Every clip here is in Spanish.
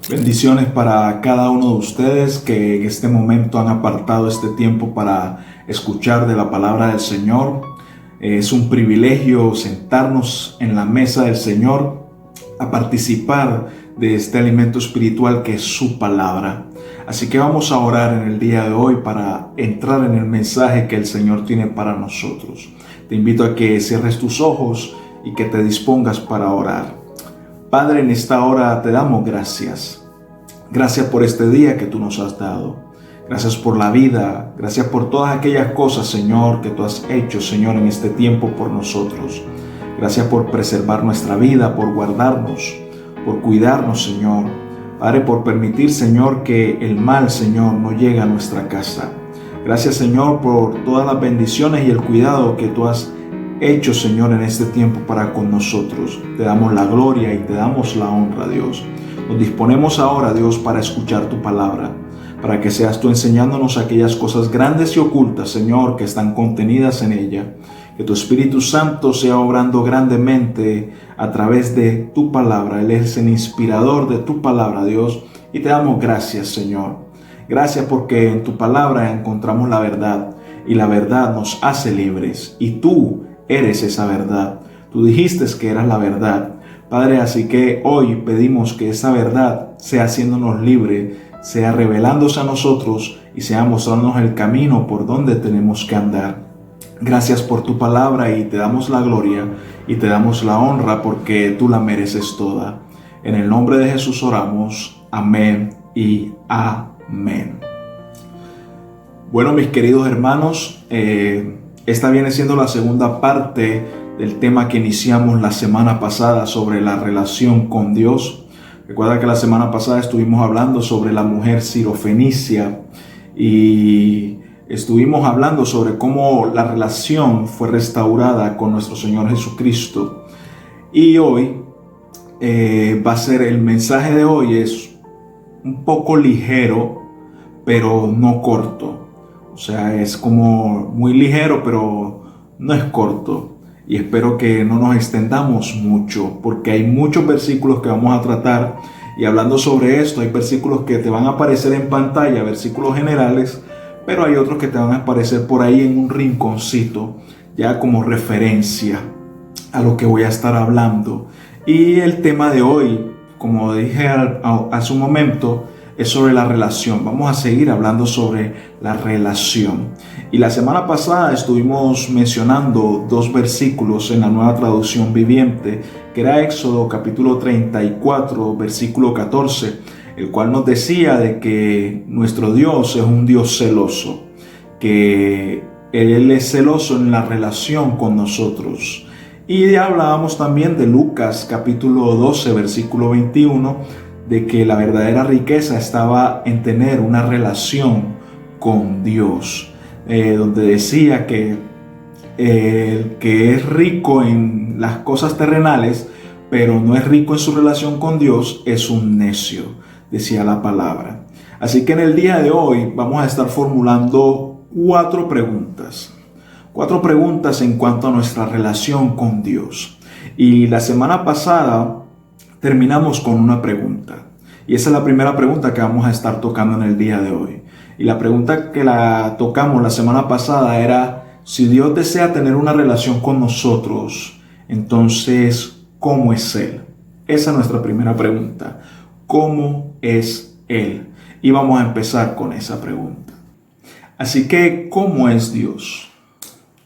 Bendiciones para cada uno de ustedes que en este momento han apartado este tiempo para escuchar de la palabra del Señor. Es un privilegio sentarnos en la mesa del Señor a participar de este alimento espiritual que es su palabra. Así que vamos a orar en el día de hoy para entrar en el mensaje que el Señor tiene para nosotros. Te invito a que cierres tus ojos y que te dispongas para orar. Padre, en esta hora te damos gracias. Gracias por este día que tú nos has dado. Gracias por la vida. Gracias por todas aquellas cosas, Señor, que tú has hecho, Señor, en este tiempo por nosotros. Gracias por preservar nuestra vida, por guardarnos, por cuidarnos, Señor. Padre, por permitir, Señor, que el mal, Señor, no llegue a nuestra casa. Gracias, Señor, por todas las bendiciones y el cuidado que tú has hecho, Señor, en este tiempo para con nosotros. Te damos la gloria y te damos la honra, Dios. Nos disponemos ahora, Dios, para escuchar tu palabra, para que seas tú enseñándonos aquellas cosas grandes y ocultas, Señor, que están contenidas en ella. Que tu Espíritu Santo sea obrando grandemente a través de tu palabra. Él es el inspirador de tu palabra, Dios, y te damos gracias, Señor. Gracias porque en tu palabra encontramos la verdad, y la verdad nos hace libres, y tú eres esa verdad. Tú dijiste que eras la verdad, Padre, así que hoy pedimos que esa verdad sea haciéndonos libres, sea revelándose a nosotros y sea mostrándonos el camino por donde tenemos que andar. Gracias por tu palabra y te damos la gloria y te damos la honra porque tú la mereces toda. En el nombre de Jesús oramos. Amén y amén. Bueno, mis queridos hermanos, esta viene siendo la segunda parte del tema que iniciamos la semana pasada sobre la relación con Dios. Recuerda que la semana pasada estuvimos hablando sobre la mujer sirofenicia y estuvimos hablando sobre cómo la relación fue restaurada con nuestro Señor Jesucristo. Y hoy va a ser el mensaje de hoy, es un poco ligero, pero no corto. O sea, es como muy ligero, pero no es corto. Y espero que no nos extendamos mucho, porque hay muchos versículos que vamos a tratar. Y hablando sobre esto, hay versículos que te van a aparecer en pantalla, versículos generales, pero hay otros que te van a aparecer por ahí en un rinconcito, ya como referencia a lo que voy a estar hablando. Y el tema de hoy, como dije hace un momento, es sobre la relación. Vamos a seguir hablando sobre la relación. Y la semana pasada estuvimos mencionando dos versículos en la Nueva Traducción Viviente, que era Éxodo capítulo 34, versículo 14, el cual nos decía de que nuestro Dios es un Dios celoso, que Él es celoso en la relación con nosotros. Y ya hablábamos también de Lucas capítulo 12, versículo 21, de que la verdadera riqueza estaba en tener una relación con Dios, donde decía que el que es rico en las cosas terrenales, pero no es rico en su relación con Dios, es un necio, decía la palabra. Así que en el día de hoy vamos a estar formulando cuatro preguntas en cuanto a nuestra relación con Dios. Y la semana pasada terminamos con una pregunta. Y esa es la primera pregunta que vamos a estar tocando en el día de hoy. Y la pregunta que la tocamos la semana pasada era: si Dios desea tener una relación con nosotros, entonces, ¿cómo es Él? Esa es nuestra primera pregunta. ¿Cómo es Él? Y vamos a empezar con esa pregunta. Así que, ¿cómo es Dios?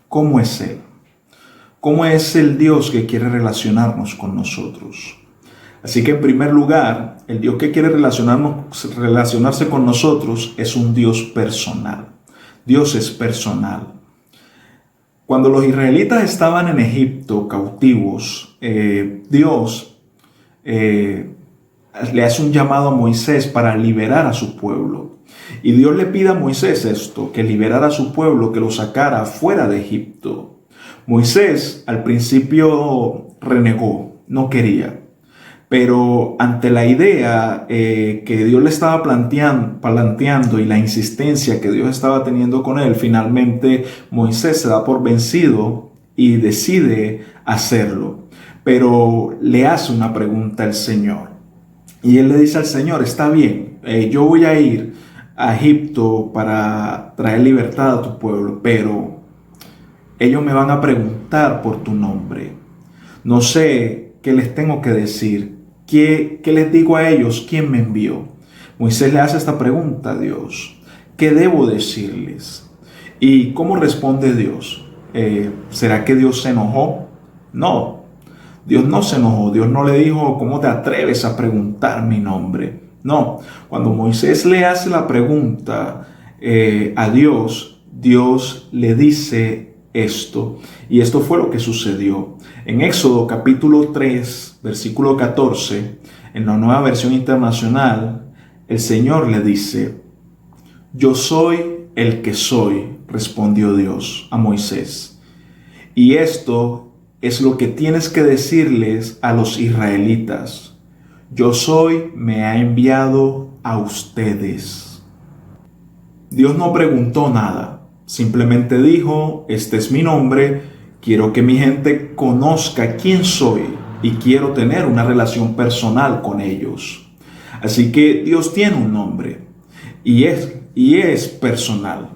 ¿Cómo es Él? ¿Cómo es el Dios que quiere relacionarnos con nosotros? Así que en primer lugar, el Dios que quiere relacionarse con nosotros es un Dios personal. Dios es personal. Cuando los israelitas estaban en Egipto cautivos, Dios le hace un llamado a Moisés para liberar a su pueblo. Y Dios le pide a Moisés esto, que liberara a su pueblo, que lo sacara fuera de Egipto. Moisés al principio renegó, no quería. Pero ante la idea que Dios le estaba planteando y la insistencia que Dios estaba teniendo con él, finalmente Moisés se da por vencido y decide hacerlo. Pero le hace una pregunta al Señor. Y él le dice al Señor, está bien, yo voy a ir a Egipto para traer libertad a tu pueblo, pero ellos me van a preguntar por tu nombre. No sé qué les tengo que decir. ¿Qué les digo a ellos? ¿Quién me envió? Moisés le hace esta pregunta a Dios. ¿Qué debo decirles? ¿Y cómo responde Dios? ¿Será que Dios se enojó? No, Dios no se enojó. Dios no le dijo, ¿cómo te atreves a preguntar mi nombre? No, cuando Moisés le hace la pregunta a Dios, Dios le dice esto. Y esto fue lo que sucedió. En Éxodo capítulo 3, versículo 14, en la Nueva Versión Internacional, el Señor le dice, yo soy el que soy, respondió Dios a Moisés. Y esto es lo que tienes que decirles a los israelitas. Yo soy, me ha enviado a ustedes. Dios no preguntó nada, simplemente dijo, este es mi nombre, quiero que mi gente conozca quién soy y quiero tener una relación personal con ellos. Así que Dios tiene un nombre y es personal.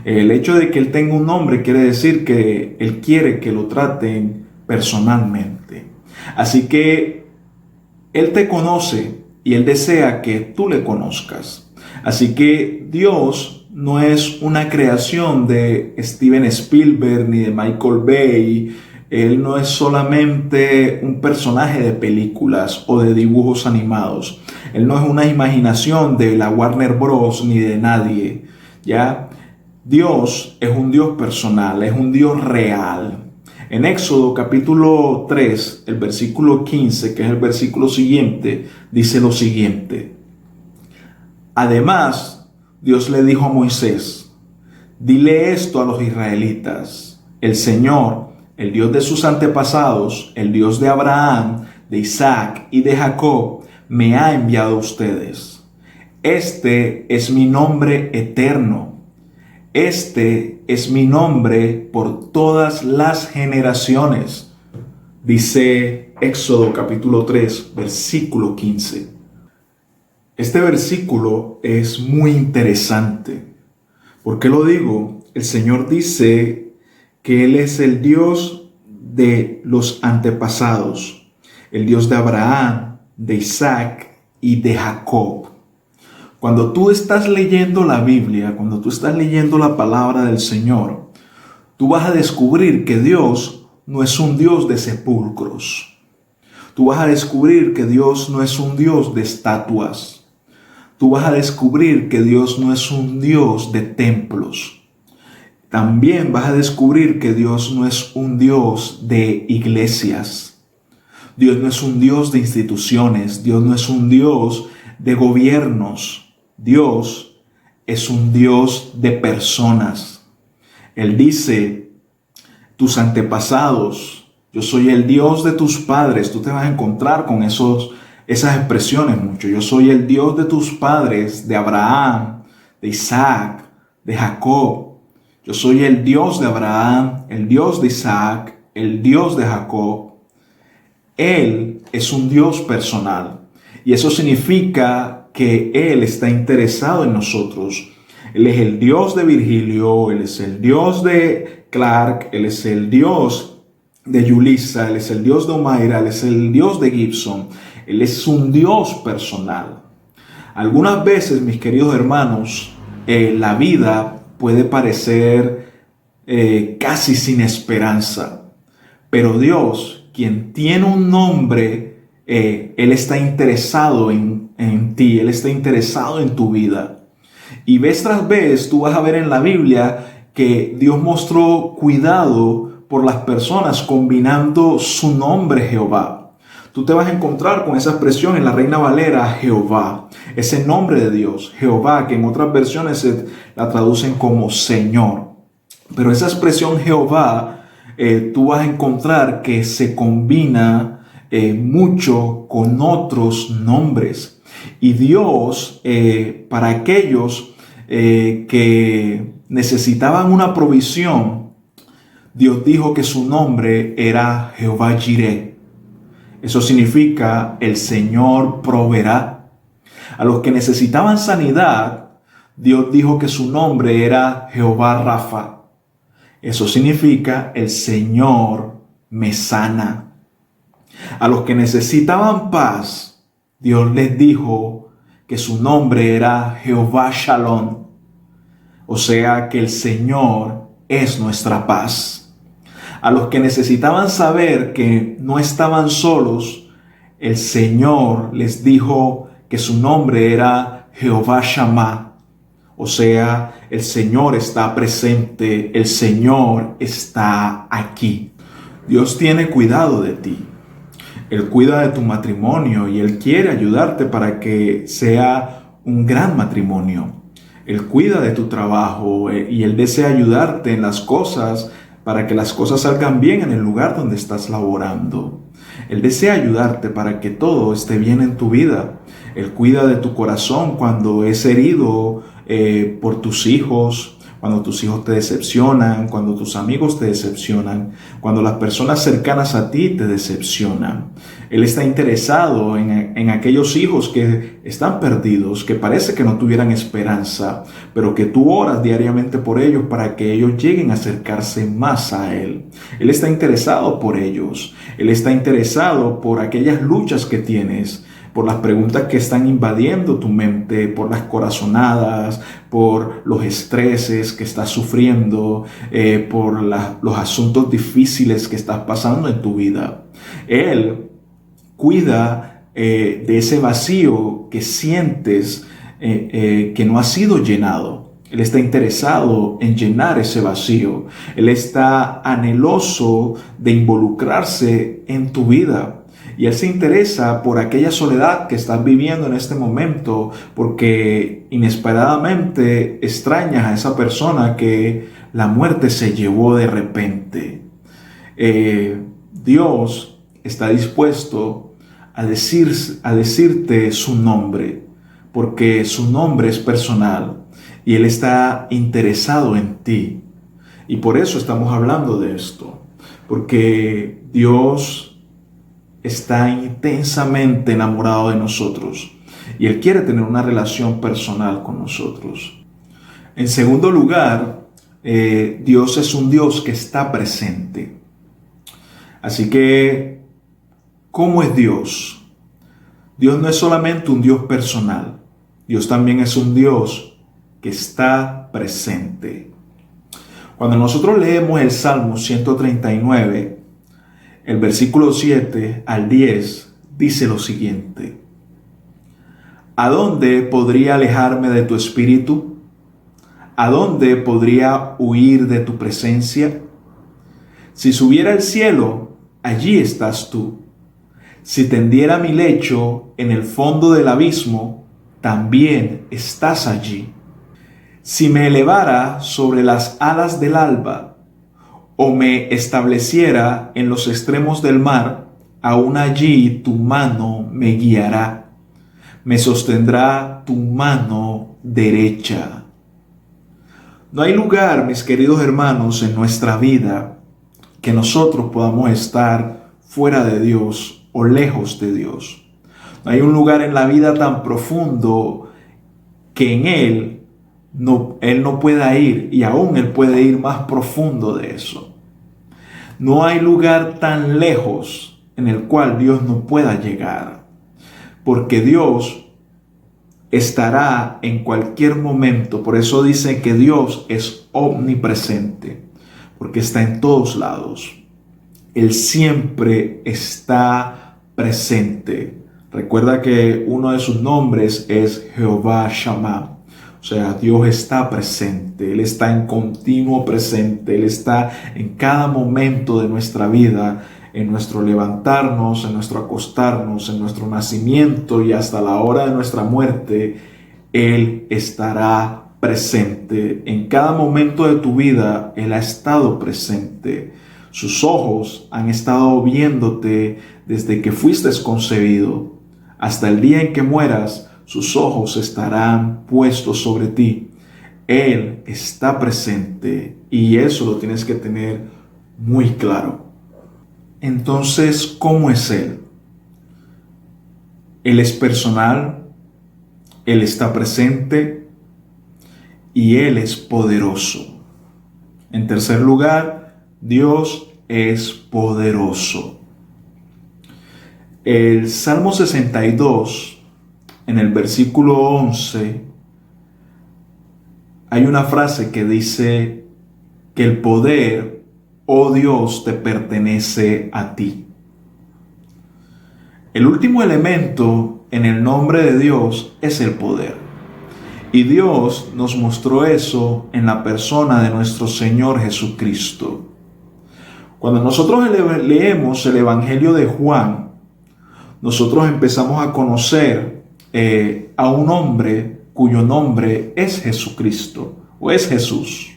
El hecho de que Él tenga un nombre quiere decir que Él quiere que lo traten personalmente. Así que Él te conoce y Él desea que tú le conozcas. Así que Dios no es una creación de Steven Spielberg ni de Michael Bay. Él no es solamente un personaje de películas o de dibujos animados. Él no es una imaginación de la Warner Bros. Ni de nadie. ¿Ya? Dios es un Dios personal, es un Dios real. En Éxodo capítulo 3, el versículo 15, que es el versículo siguiente, dice lo siguiente. Además, Dios le dijo a Moisés, dile esto a los israelitas. El Señor, el Dios de sus antepasados, el Dios de Abraham, de Isaac y de Jacob, me ha enviado a ustedes. Este es mi nombre eterno. Este es mi nombre por todas las generaciones, dice Éxodo capítulo 3, versículo 15. Este versículo es muy interesante. ¿Por qué lo digo? El Señor dice que Él es el Dios de los antepasados, el Dios de Abraham, de Isaac y de Jacob. Cuando tú estás leyendo la Biblia, cuando tú estás leyendo la palabra del Señor, tú vas a descubrir que Dios no es un Dios de sepulcros. Tú vas a descubrir que Dios no es un Dios de estatuas. Tú vas a descubrir que Dios no es un Dios de templos. También vas a descubrir que Dios no es un Dios de iglesias. Dios no es un Dios de instituciones. Dios no es un Dios de gobiernos. Dios es un Dios de personas. Él dice, tus antepasados, yo soy el Dios de tus padres. Tú te vas a encontrar con esas expresiones mucho. Yo soy el Dios de tus padres, de Abraham, de Isaac, de Jacob. Yo soy el Dios de Abraham, el Dios de Isaac, el Dios de Jacob. Él es un Dios personal. Y eso significa que Él está interesado en nosotros. Él es el Dios de Virgilio, Él es el Dios de Clark, Él es el Dios de Yulisa, Él es el Dios de Omaira, Él es el Dios de Gibson. Él es un Dios personal. Algunas veces, mis queridos hermanos, la vida puede parecer casi sin esperanza. Pero Dios, quien tiene un nombre, Él está interesado en ti, Él está interesado en tu vida. Y vez tras vez tú vas a ver en la Biblia que Dios mostró cuidado por las personas combinando su nombre Jehová. Tú te vas a encontrar con esa expresión en la Reina Valera, Jehová, ese nombre de Dios, Jehová, que en otras versiones se la traducen como Señor. Pero esa expresión Jehová, tú vas a encontrar que se combina mucho con otros nombres. Y Dios, para aquellos que necesitaban una provisión, Dios dijo que su nombre era Jehová Jireh. Eso significa el Señor proveerá. A los que necesitaban sanidad, Dios dijo que su nombre era Jehová Rafa. Eso significa el Señor me sana. A los que necesitaban paz, Dios les dijo que su nombre era Jehová Shalom. O sea que el Señor es nuestra paz. A los que necesitaban saber que no estaban solos, el Señor les dijo que su nombre era Jehová Shammah. O sea, el Señor está presente, el Señor está aquí. Dios tiene cuidado de ti. Él cuida de tu matrimonio y Él quiere ayudarte para que sea un gran matrimonio. Él cuida de tu trabajo y Él desea ayudarte en las cosas para que las cosas salgan bien en el lugar donde estás laborando. Él desea ayudarte para que todo esté bien en tu vida. Él cuida de tu corazón cuando es herido por tus hijos, cuando tus hijos te decepcionan, cuando tus amigos te decepcionan, cuando las personas cercanas a ti te decepcionan. Él está interesado en aquellos hijos que están perdidos, que parece que no tuvieran esperanza, pero que tú oras diariamente por ellos para que ellos lleguen a acercarse más a Él. Él está interesado por ellos. Él está interesado por aquellas luchas que tienes, por las preguntas que están invadiendo tu mente, por las corazonadas, por los estreses que estás sufriendo, por los asuntos difíciles que estás pasando en tu vida. Él cuida de ese vacío que sientes que no ha sido llenado. Él está interesado en llenar ese vacío. Él está anheloso de involucrarse en tu vida. Y Él se interesa por aquella soledad que estás viviendo en este momento, porque inesperadamente extrañas a esa persona que la muerte se llevó de repente. Dios está dispuesto a decirte su nombre, porque su nombre es personal y Él está interesado en ti. Y por eso estamos hablando de esto, porque Dios está intensamente enamorado de nosotros y Él quiere tener una relación personal con nosotros. En segundo lugar, Dios es un Dios que está presente. Así que, ¿cómo es Dios? Dios no es solamente un Dios personal. Dios también es un Dios que está presente. Cuando nosotros leemos el Salmo 139, el versículo 7 al 10 dice lo siguiente: ¿A dónde podría alejarme de tu espíritu? ¿A dónde podría huir de tu presencia? Si subiera al cielo, allí estás tú. Si tendiera mi lecho en el fondo del abismo, también estás allí. Si me elevara sobre las alas del alba, o me estableciera en los extremos del mar, aún allí tu mano me guiará, me sostendrá tu mano derecha. No hay lugar, mis queridos hermanos, en nuestra vida que nosotros podamos estar fuera de Dios o lejos de Dios. No hay un lugar en la vida tan profundo que en Él no pueda ir, y aún Él puede ir más profundo de eso. No hay lugar tan lejos en el cual Dios no pueda llegar, porque Dios estará en cualquier momento. Por eso dicen que Dios es omnipresente, porque está en todos lados. Él siempre está presente. Recuerda que uno de sus nombres es Jehová Shammah. O sea, Dios está presente, Él está en continuo presente, Él está en cada momento de nuestra vida, en nuestro levantarnos, en nuestro acostarnos, en nuestro nacimiento y hasta la hora de nuestra muerte. Él estará presente. En cada momento de tu vida, Él ha estado presente. Sus ojos han estado viéndote desde que fuiste concebido hasta el día en que mueras. Sus ojos estarán puestos sobre ti. Él está presente y eso lo tienes que tener muy claro. Entonces, ¿cómo es Él? Él es personal, Él está presente y Él es poderoso. En tercer lugar, Dios es poderoso. El Salmo 62, en el versículo 11, hay una frase que dice que el poder, oh Dios, te pertenece a ti. El último elemento en el nombre de Dios es el poder. Y Dios nos mostró eso en la persona de nuestro Señor Jesucristo. Cuando nosotros leemos el Evangelio de Juan, nosotros empezamos a conocer a un hombre cuyo nombre es Jesucristo o es Jesús.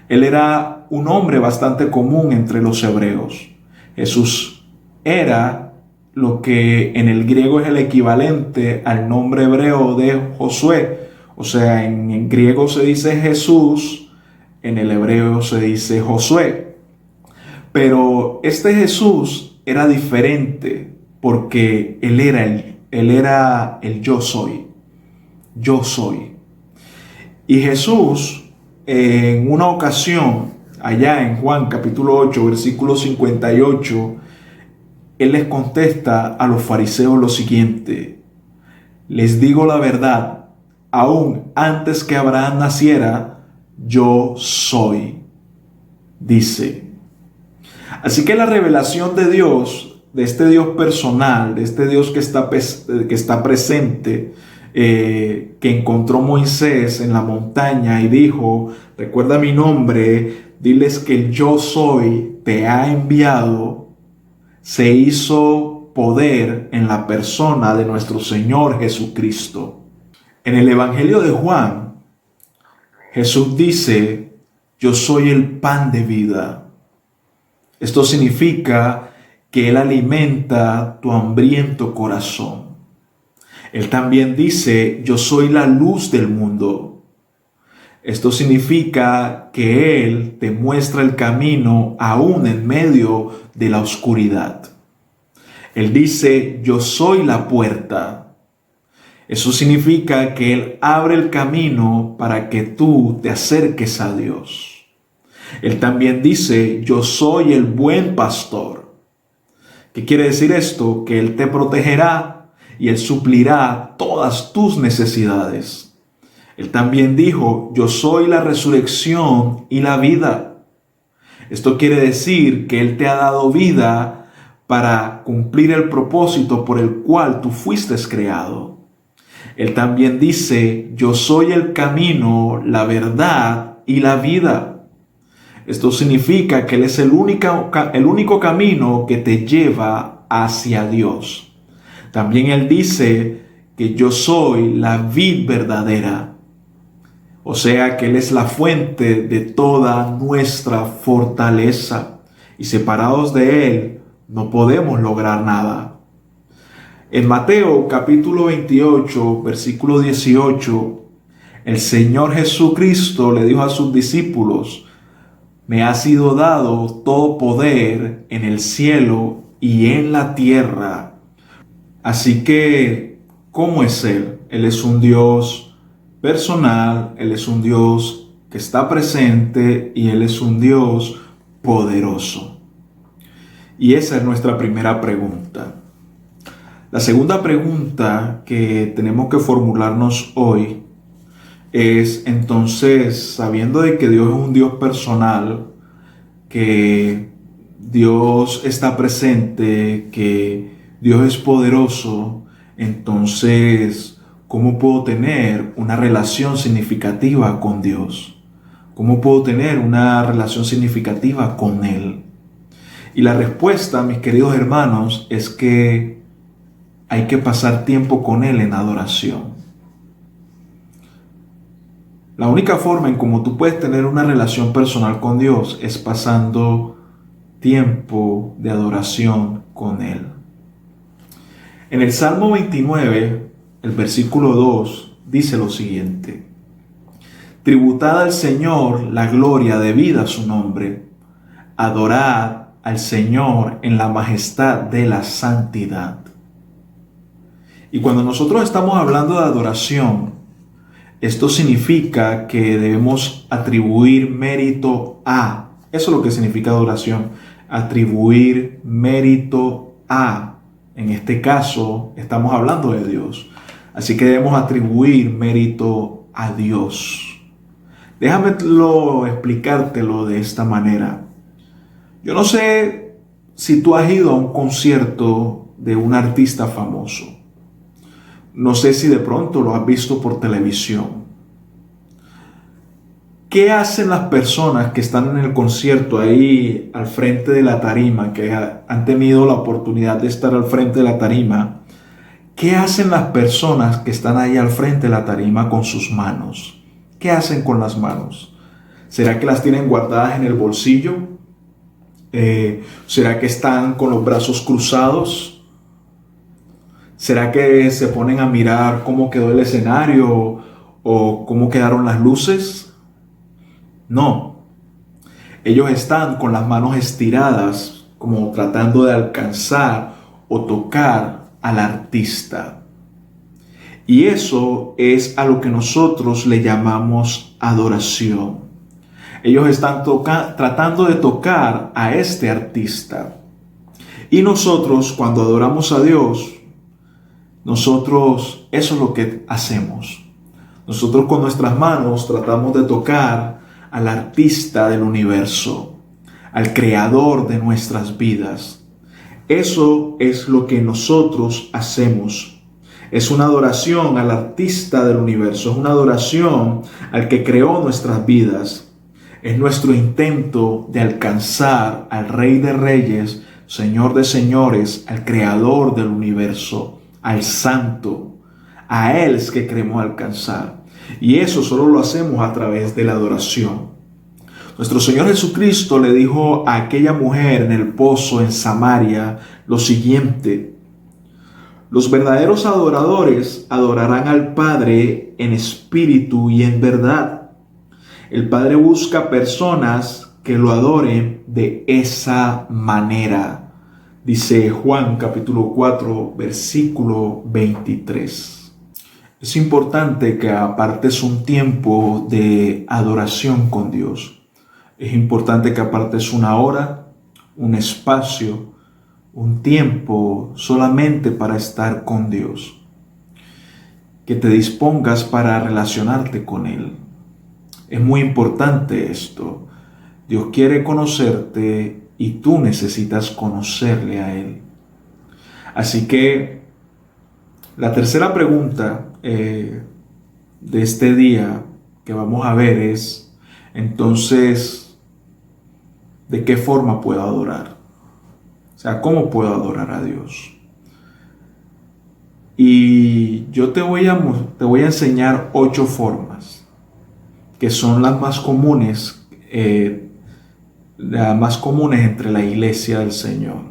Él era un hombre bastante común entre los hebreos. Jesús era lo que en el griego es el equivalente al nombre hebreo de Josué. O sea, en griego se dice Jesús, en el hebreo se dice Josué. Pero este Jesús era diferente porque él era el yo soy. Yo soy. Y Jesús, en una ocasión, allá en Juan capítulo 8, versículo 58, Él les contesta a los fariseos lo siguiente: les digo la verdad, aún antes que Abraham naciera, yo soy, dice. Así que la revelación de Dios, de este Dios personal, de este Dios que está presente, que encontró Moisés en la montaña y dijo: recuerda mi nombre, diles que el yo soy te ha enviado, se hizo poder en la persona de nuestro Señor Jesucristo. En el Evangelio de Juan, Jesús dice: yo soy el pan de vida. Esto significa que Él alimenta tu hambriento corazón. Él también dice: yo soy la luz del mundo. Esto significa que Él te muestra el camino aún en medio de la oscuridad. Él dice: yo soy la puerta. Eso significa que Él abre el camino para que tú te acerques a Dios. Él también dice: yo soy el buen pastor. ¿Qué quiere decir esto? Que Él te protegerá y Él suplirá todas tus necesidades. Él también dijo: yo soy la resurrección y la vida. Esto quiere decir que Él te ha dado vida para cumplir el propósito por el cual tú fuiste creado. Él también dice: yo soy el camino, la verdad y la vida. Esto significa que Él es el único camino que te lleva hacia Dios. También Él dice que yo soy la vid verdadera. O sea que Él es la fuente de toda nuestra fortaleza. Y separados de Él no podemos lograr nada. En Mateo capítulo 28, versículo 18, el Señor Jesucristo le dijo a sus discípulos: me ha sido dado todo poder en el cielo y en la tierra. Así que, ¿cómo es Él? Él es un Dios personal, Él es un Dios que está presente y Él es un Dios poderoso. Y esa es nuestra primera pregunta. La segunda pregunta que tenemos que formularnos hoy es: entonces, sabiendo de que Dios es un Dios personal, que Dios está presente, que Dios es poderoso, entonces, ¿cómo puedo tener una relación significativa con Dios? ¿Cómo puedo tener una relación significativa con Él? Y la respuesta, mis queridos hermanos, es que hay que pasar tiempo con Él en adoración. La única forma en cómo tú puedes tener una relación personal con Dios es pasando tiempo de adoración con Él. En el Salmo 29, el versículo 2, dice lo siguiente: tributad al Señor la gloria debida a su nombre, adorad al Señor en la majestad de la santidad. Y cuando nosotros estamos hablando de adoración, esto significa que debemos atribuir mérito a. Eso es lo que significa adoración. Atribuir mérito a. En este caso, estamos hablando de Dios. Así que debemos atribuir mérito a Dios. Déjame explicártelo de esta manera. Yo no sé si tú has ido a un concierto de un artista famoso. No sé si de pronto lo has visto por televisión. ¿Qué hacen las personas que están en el concierto ahí al frente de la tarima, que han tenido la oportunidad de estar al frente de la tarima? ¿Qué hacen las personas que están ahí al frente de la tarima con sus manos? ¿Qué hacen con las manos? ¿Será que las tienen guardadas en el bolsillo? ¿Será que están con los brazos cruzados? ¿Será que se ponen a mirar cómo quedó el escenario o cómo quedaron las luces? No. Ellos están con las manos estiradas, como tratando de alcanzar o tocar al artista. Y eso es a lo que nosotros le llamamos adoración. Ellos están tratando de tocar a este artista. Y nosotros, cuando adoramos a Dios, eso es lo que hacemos. Nosotros con nuestras manos tratamos de tocar al artista del universo, al creador de nuestras vidas. Eso es lo que nosotros hacemos. Es una adoración al artista del universo, es una adoración al que creó nuestras vidas. Es nuestro intento de alcanzar al Rey de Reyes, Señor de Señores, al creador del universo, al Santo. A Él es que queremos alcanzar. Y eso solo lo hacemos a través de la adoración. Nuestro Señor Jesucristo le dijo a aquella mujer en el pozo en Samaria lo siguiente: los verdaderos adoradores adorarán al Padre en espíritu y en verdad. El Padre busca personas que lo adoren de esa manera. Dice Juan capítulo 4, versículo 23. Es importante que apartes un tiempo de adoración con Dios. Es importante que apartes una hora, un espacio, un tiempo solamente para estar con Dios. Que te dispongas para relacionarte con Él. Es muy importante esto. Dios quiere conocerte y tú necesitas conocerle a Él. Así que la tercera pregunta de este día que vamos a ver es, entonces, ¿de qué forma puedo adorar? O sea, ¿cómo puedo adorar a Dios? Y yo te voy a enseñar 8 formas, que son las más comunes, entre la iglesia del Señor.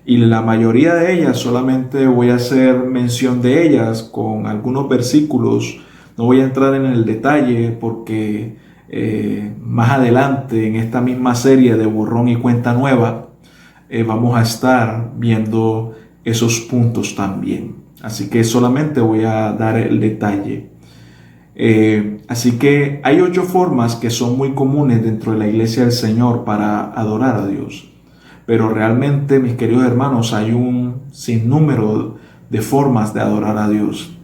Y la mayoría de ellas, solamente voy a hacer mención de ellas con algunos versículos. No voy a entrar en el detalle porque más adelante en esta misma serie de Borrón y Cuenta Nueva vamos a estar viendo esos puntos también. Así que solamente voy a dar el detalle. Así que hay 8 formas que son muy comunes dentro de la iglesia del Señor para adorar a Dios. Pero realmente, mis queridos hermanos, hay un sinnúmero de formas de adorar a Dios.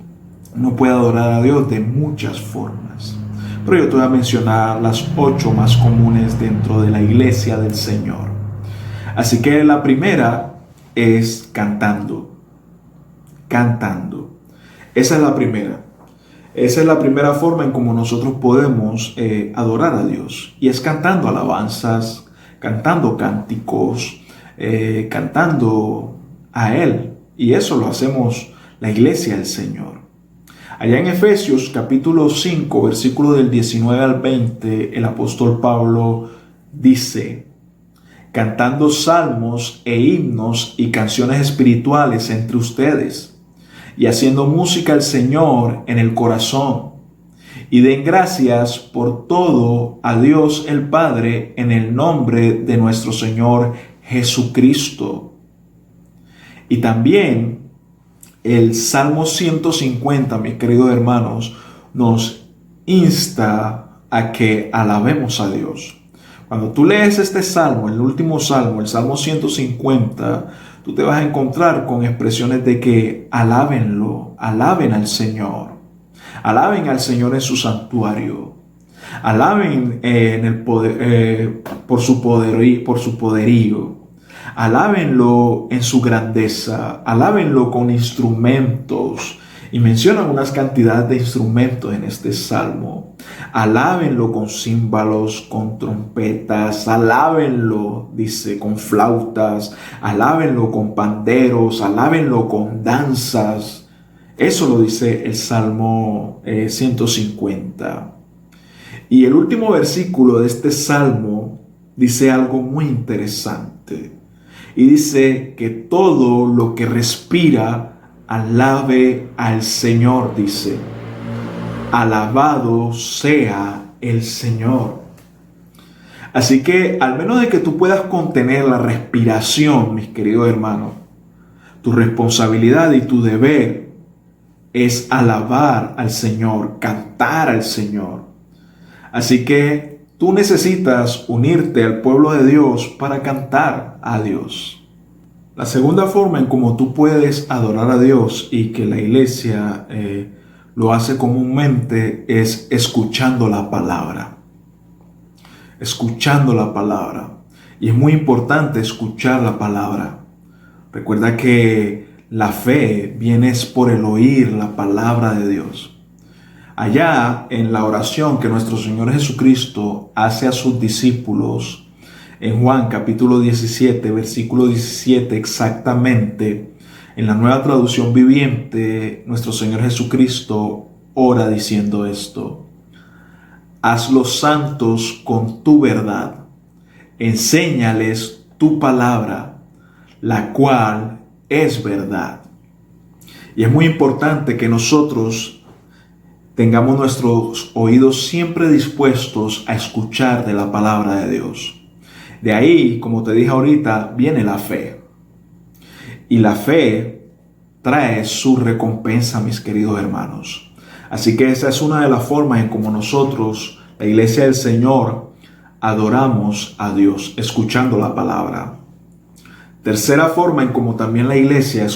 Uno puede adorar a Dios de muchas formas. Pero yo te voy a mencionar las 8 más comunes dentro de la iglesia del Señor. Así que la primera es cantando. Cantando. Esa es la primera. Esa es la primera forma en cómo nosotros podemos adorar a Dios. Y es cantando alabanzas, cantando cánticos, cantando a Él. Y eso lo hacemos la iglesia del Señor. Allá en Efesios capítulo 5, versículo del 19 al 20, el apóstol Pablo dice: cantando salmos e himnos y canciones espirituales entre ustedes, y haciendo música al Señor en el corazón, y den gracias por todo a Dios el Padre en el nombre de nuestro Señor Jesucristo. Y también El Salmo 150, mis queridos hermanos, nos insta a que alabemos a Dios. Cuando tú lees este salmo, el último salmo, el Salmo 150, tú te vas a encontrar con expresiones de que alábenlo, alaben al Señor. Alaben al Señor en su santuario. Alaben en el poder, por su poderío. Alábenlo en su grandeza. Alábenlo con instrumentos. Y mencionan unas cantidades de instrumentos en este salmo. Alábenlo con címbalos, con trompetas. Alábenlo, dice, con flautas. Alábenlo con panderos. Alábenlo con danzas. Eso lo dice el Salmo 150. Y el último versículo de este salmo dice algo muy interesante. Y dice que todo lo que respira alabe al Señor, dice. Alabado sea el Señor. Así que al menos de que tú puedas contener la respiración, mis queridos hermanos, tu responsabilidad y tu deber es alabar al Señor, cantar al Señor. Así que tú necesitas unirte al pueblo de Dios para cantar a Dios. La segunda forma en cómo tú puedes adorar a Dios y que la iglesia lo hace comúnmente es escuchando la palabra. Escuchando la palabra. Y es muy importante escuchar la palabra. Recuerda que la fe viene por el oír la palabra de Dios. Allá en la oración que nuestro Señor Jesucristo hace a sus discípulos, en Juan capítulo 17, versículo 17 exactamente, en la Nueva Traducción Viviente, nuestro Señor Jesucristo ora diciendo esto: hazlos santos con tu verdad, enséñales tu palabra, la cual es verdad. Y es muy importante que nosotros tengamos nuestros oídos siempre dispuestos a escuchar de la palabra de Dios. De ahí, como te dije ahorita, viene la fe. Y la fe trae su recompensa, mis queridos hermanos. Así que esa es una de las formas en cómo nosotros, la iglesia del Señor, adoramos a Dios, escuchando la palabra. Tercera forma en cómo también la iglesia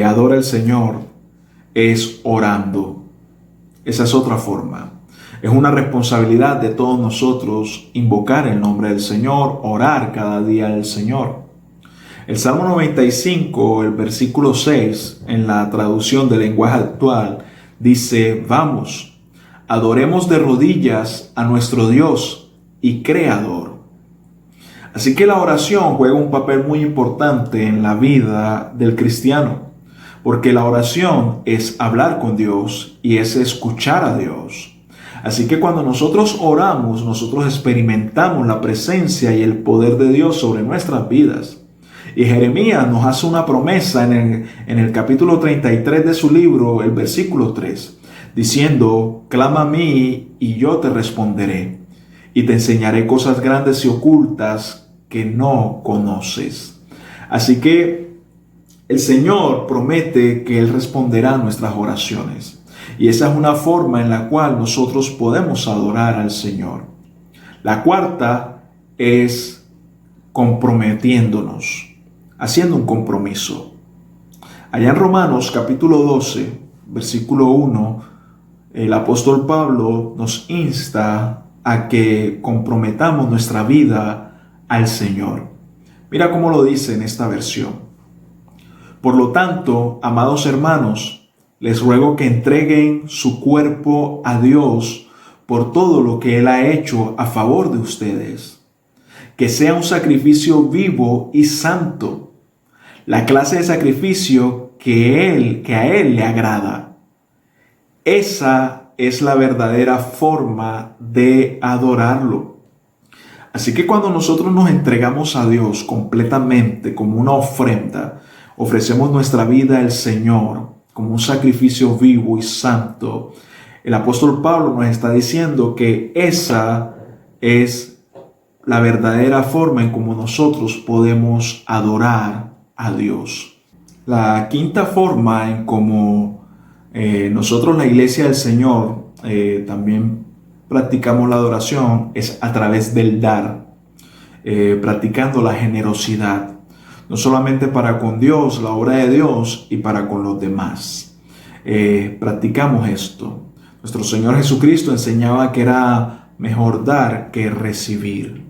adora al Señor, es orando. Esa es otra forma. Es una responsabilidad de todos nosotros invocar el nombre del Señor, orar cada día al Señor. El Salmo 95, el versículo 6, en la traducción del lenguaje actual, dice: vamos, adoremos de rodillas a nuestro Dios y Creador. Así que la oración juega un papel muy importante en la vida del cristiano. Porque la oración es hablar con Dios y es escuchar a Dios. Así que cuando nosotros oramos, nosotros experimentamos la presencia y el poder de Dios sobre nuestras vidas. Y Jeremías nos hace una promesa en el capítulo 33 de su libro, el versículo 3, diciendo: clama a mí y yo te responderé, y te enseñaré cosas grandes y ocultas que no conoces. Así que el Señor promete que Él responderá a nuestras oraciones. Y esa es una forma en la cual nosotros podemos adorar al Señor. La cuarta es comprometiéndonos, haciendo un compromiso. Allá en Romanos capítulo 12, versículo 1, el apóstol Pablo nos insta a que comprometamos nuestra vida al Señor. Mira cómo lo dice en esta versión. Por lo tanto, amados hermanos, les ruego que entreguen su cuerpo a Dios por todo lo que Él ha hecho a favor de ustedes. Que sea un sacrificio vivo y santo, la clase de sacrificio que a Él le agrada. Esa es la verdadera forma de adorarlo. Así que cuando nosotros nos entregamos a Dios completamente como una ofrenda, ofrecemos nuestra vida al Señor como un sacrificio vivo y santo, el apóstol Pablo nos está diciendo que esa es la verdadera forma en cómo nosotros podemos adorar a Dios. La quinta forma en cómo nosotros, la Iglesia del Señor, también practicamos la adoración es a través del dar, practicando la generosidad, no solamente para con Dios, la obra de Dios, y para con los demás. Practicamos esto. Nuestro Señor Jesucristo enseñaba que era mejor dar que recibir.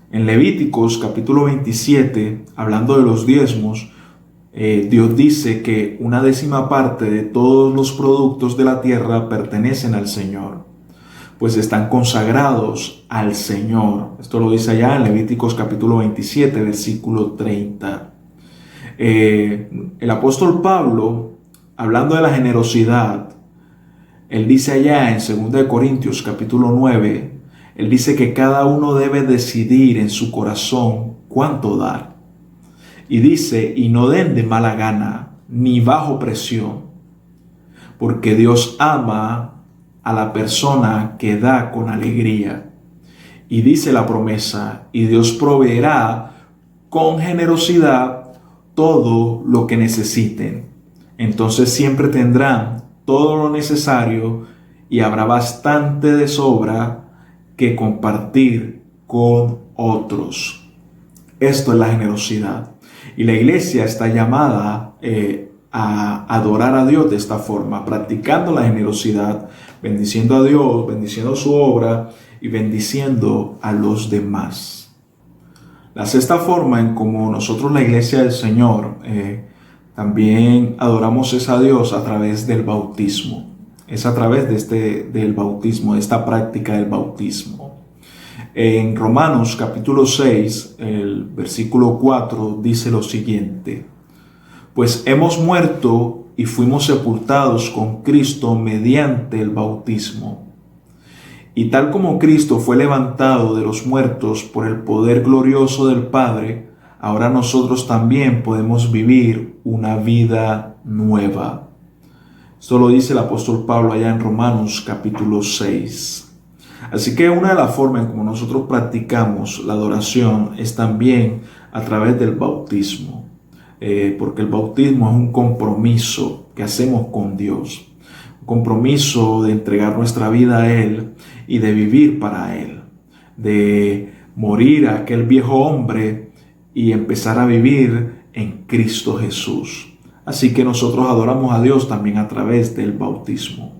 En Levíticos capítulo 27, hablando de los diezmos, Dios dice que una décima parte de todos los productos de la tierra pertenecen al Señor, pues están consagrados al Señor. Esto lo dice allá en Levíticos capítulo 27, versículo 30. El apóstol Pablo, hablando de la generosidad, él dice allá en 2 Corintios capítulo 9, él dice que cada uno debe decidir en su corazón cuánto dar. Y dice, y no den de mala gana, ni bajo presión, porque Dios ama a la persona que da con alegría. Y dice la promesa, y Dios proveerá con generosidad todo lo que necesiten. Entonces siempre tendrán todo lo necesario y habrá bastante de sobra que compartir con otros. Esto es la generosidad. Y la iglesia está llamada a adorar a Dios de esta forma, practicando la generosidad, bendiciendo a Dios, bendiciendo su obra y bendiciendo a los demás. La sexta forma en como nosotros, la iglesia del Señor, también adoramos es a Dios a través del bautismo. Es a través del bautismo, de esta práctica del bautismo. En Romanos capítulo 6, el versículo 4 dice lo siguiente: pues hemos muerto y fuimos sepultados con Cristo mediante el bautismo. Y tal como Cristo fue levantado de los muertos por el poder glorioso del Padre, ahora nosotros también podemos vivir una vida nueva. Esto lo dice el apóstol Pablo allá en Romanos capítulo 6. Así que una de las formas en como nosotros practicamos la adoración es también a través del bautismo. Porque el bautismo es un compromiso que hacemos con Dios. Un compromiso de entregar nuestra vida a Él y de vivir para Él. De morir a aquel viejo hombre y empezar a vivir en Cristo Jesús. Así que nosotros adoramos a Dios también a través del bautismo.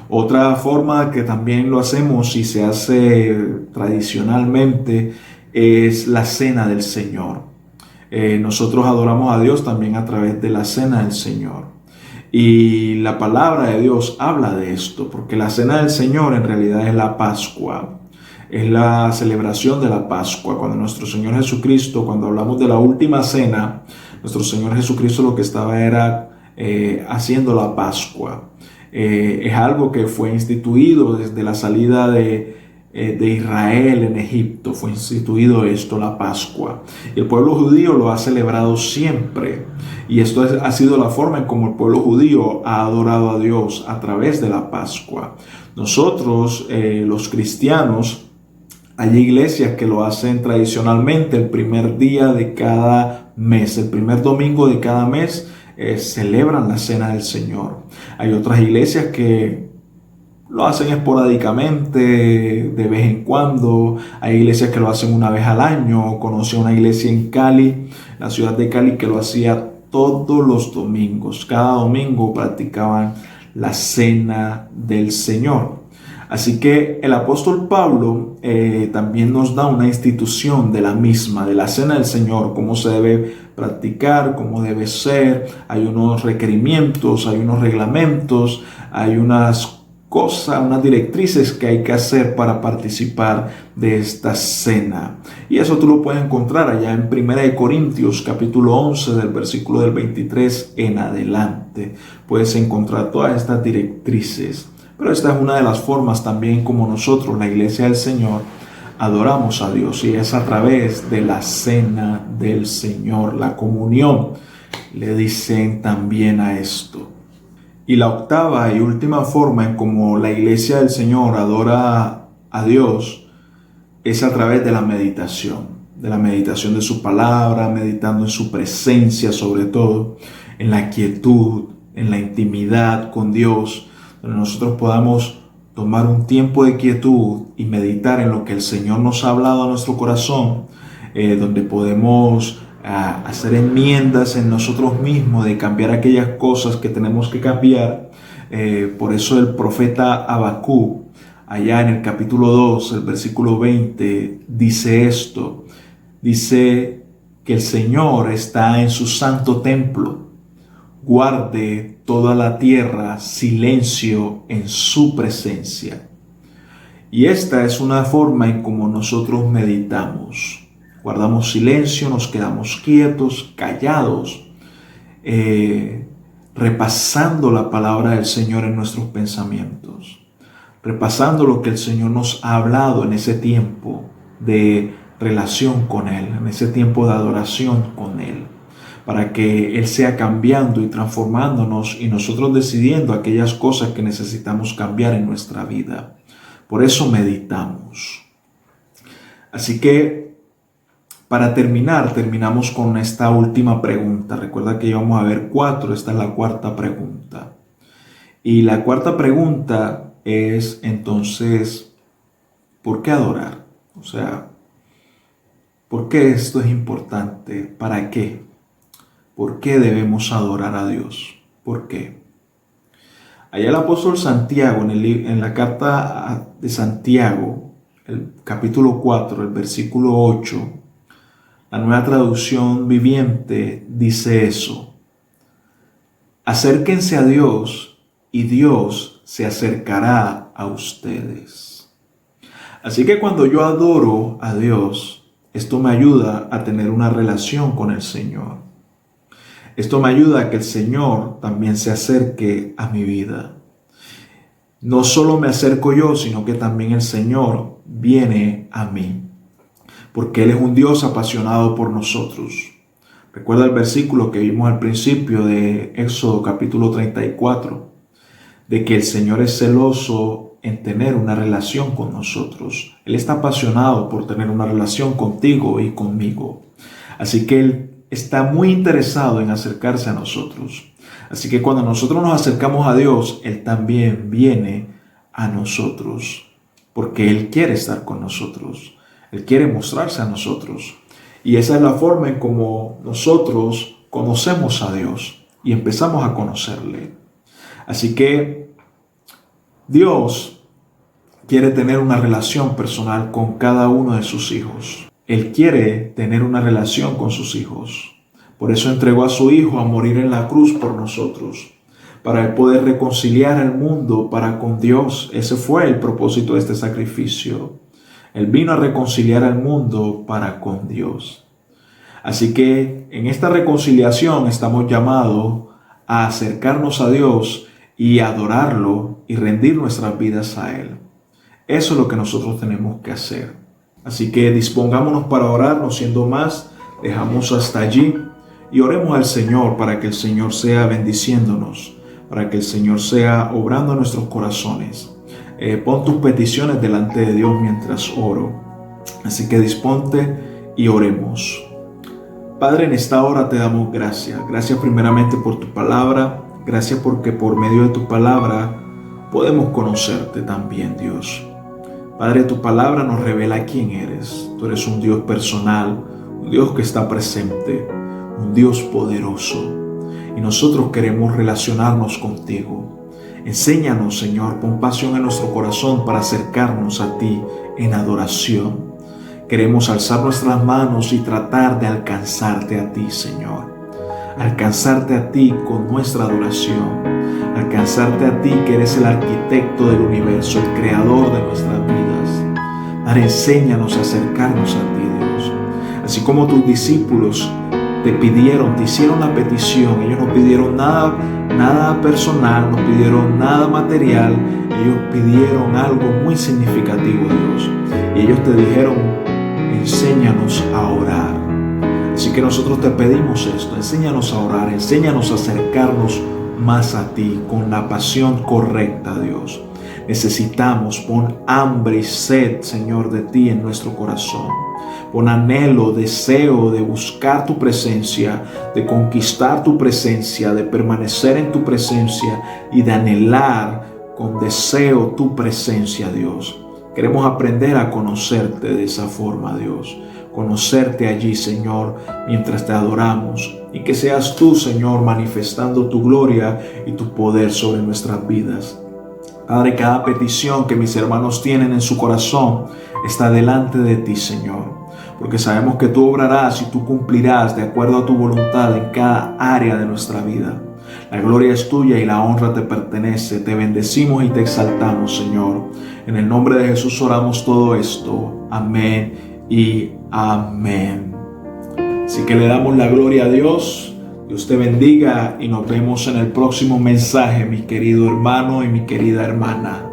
Otra forma que también lo hacemos y se hace tradicionalmente es la cena del Señor. Nosotros adoramos a Dios también a través de la cena del Señor. Y la palabra de Dios habla de esto, porque la cena del Señor en realidad es la Pascua. Es la celebración de la Pascua, cuando nuestro Señor Jesucristo, cuando hablamos de la última cena, nuestro Señor Jesucristo lo que estaba era haciendo la Pascua. Es algo que fue instituido desde la salida de Israel en Egipto. Fue instituido esto, la Pascua. Y el pueblo judío lo ha celebrado siempre. Y esto ha sido la forma en como el pueblo judío ha adorado a Dios a través de la Pascua. Nosotros, los cristianos, hay iglesias que lo hacen tradicionalmente el primer día de cada mes, el primer domingo de cada mes celebran la cena del Señor. Hay otras iglesias que lo hacen esporádicamente, de vez en cuando. Hay iglesias que lo hacen una vez al año. Conocí una iglesia en Cali, la ciudad de Cali, que lo hacía todos los domingos. Cada domingo practicaban la cena del Señor. Así que el apóstol Pablo también nos da una institución de la misma, de la cena del Señor, cómo se debe practicar, cómo debe ser. Hay unos requerimientos, hay unos reglamentos, hay unas cosas, unas directrices que hay que hacer para participar de esta cena. Y eso tú lo puedes encontrar allá en 1 Corintios capítulo 11 del versículo del 23 en adelante. Puedes encontrar todas estas directrices. Pero esta es una de las formas también como nosotros, la iglesia del Señor, adoramos a Dios, y es a través de la cena del Señor, la comunión. Le dicen también a esto. Y la octava y última forma en como la iglesia del Señor adora a Dios es a través de la meditación. de la meditación de su palabra, meditando en su presencia sobre todo, en la quietud, en la intimidad con Dios, donde nosotros podamos tomar un tiempo de quietud y meditar en lo que el Señor nos ha hablado a nuestro corazón, donde podemos hacer enmiendas en nosotros mismos, de cambiar aquellas cosas que tenemos que cambiar. Por eso el profeta Habacuc, allá en el capítulo 2, el versículo 20, dice esto. Dice que el Señor está en su santo templo. Guarde toda la tierra silencio en su presencia. Y esta es una forma en cómo nosotros meditamos. Guardamos silencio, nos quedamos quietos, callados, repasando la palabra del Señor en nuestros pensamientos, repasando lo que el Señor nos ha hablado en ese tiempo de relación con Él, en ese tiempo de adoración con Él, para que Él sea cambiando y transformándonos y nosotros decidiendo aquellas cosas que necesitamos cambiar en nuestra vida. Por eso meditamos. Así que para terminar, terminamos con esta última pregunta. Recuerda que íbamos a ver 4, esta es la cuarta pregunta. Y la cuarta pregunta es entonces, ¿por qué adorar? O sea, ¿por qué esto es importante? ¿Para qué? ¿Por qué debemos adorar a Dios? ¿Por qué? Allá el apóstol Santiago, en la carta de Santiago, el capítulo 4, el versículo 8, la Nueva Traducción Viviente dice eso. Acérquense a Dios y Dios se acercará a ustedes. Así que cuando yo adoro a Dios, esto me ayuda a tener una relación con el Señor. Esto me ayuda a que el Señor también se acerque a mi vida. No solo me acerco yo, sino que también el Señor viene a mí, porque Él es un Dios apasionado por nosotros. Recuerda el versículo que vimos al principio de Éxodo capítulo 34, de que el Señor es celoso en tener una relación con nosotros. Él está apasionado por tener una relación contigo y conmigo. Así que Él está muy interesado en acercarse a nosotros. Así que cuando nosotros nos acercamos a Dios, Él también viene a nosotros, porque Él quiere estar con nosotros. Él quiere mostrarse a nosotros. Y esa es la forma en cómo nosotros conocemos a Dios y empezamos a conocerle. Así que Dios quiere tener una relación personal con cada uno de sus hijos. Él quiere tener una relación con sus hijos. Por eso entregó a su Hijo a morir en la cruz por nosotros, para Él poder reconciliar al mundo para con Dios. Ese fue el propósito de este sacrificio. Él vino a reconciliar al mundo para con Dios. Así que en esta reconciliación estamos llamados a acercarnos a Dios y adorarlo y rendir nuestras vidas a Él. Eso es lo que nosotros tenemos que hacer. Así que dispongámonos para orar, no siendo más, dejamos hasta allí y oremos al Señor para que el Señor sea bendiciéndonos, para que el Señor sea obrando en nuestros corazones. Pon tus peticiones delante de Dios mientras oro. Así que disponte y oremos. Padre, en esta hora te damos gracias. Gracias primeramente por tu palabra. Gracias porque por medio de tu palabra podemos conocerte también, Dios. Padre, tu palabra nos revela quién eres. Tú eres un Dios personal, un Dios que está presente, un Dios poderoso. Y nosotros queremos relacionarnos contigo. Enséñanos, Señor, pon pasión en nuestro corazón para acercarnos a ti en adoración. Queremos alzar nuestras manos y tratar de alcanzarte a ti, Señor. Alcanzarte a ti con nuestra adoración. Alcanzarte a ti que eres el arquitecto del universo, el creador de nuestras vidas. Padre, enséñanos a acercarnos a ti, Dios. Así como tus discípulos te hicieron la petición. Ellos no pidieron nada personal, no pidieron nada material. Ellos pidieron algo muy significativo, Dios. Y ellos te dijeron, enséñanos a orar. Así que nosotros te pedimos esto, enséñanos a orar, enséñanos a acercarnos más a ti con la pasión correcta, Dios. Necesitamos, pon hambre y sed, Señor, de ti en nuestro corazón. con anhelo, deseo de buscar tu presencia, de conquistar tu presencia, de permanecer en tu presencia y de anhelar con deseo tu presencia, Dios. Queremos aprender a conocerte de esa forma, Dios. Conocerte allí, Señor, mientras te adoramos. Y que seas tú, Señor, manifestando tu gloria y tu poder sobre nuestras vidas. Padre, cada petición que mis hermanos tienen en su corazón está delante de ti, Señor. Porque sabemos que tú obrarás y tú cumplirás de acuerdo a tu voluntad en cada área de nuestra vida. La gloria es tuya y la honra te pertenece. Te bendecimos y te exaltamos, Señor. En el nombre de Jesús oramos todo esto. Amén y amén. Así que le damos la gloria a Dios. Dios te bendiga y nos vemos en el próximo mensaje, mi querido hermano y mi querida hermana.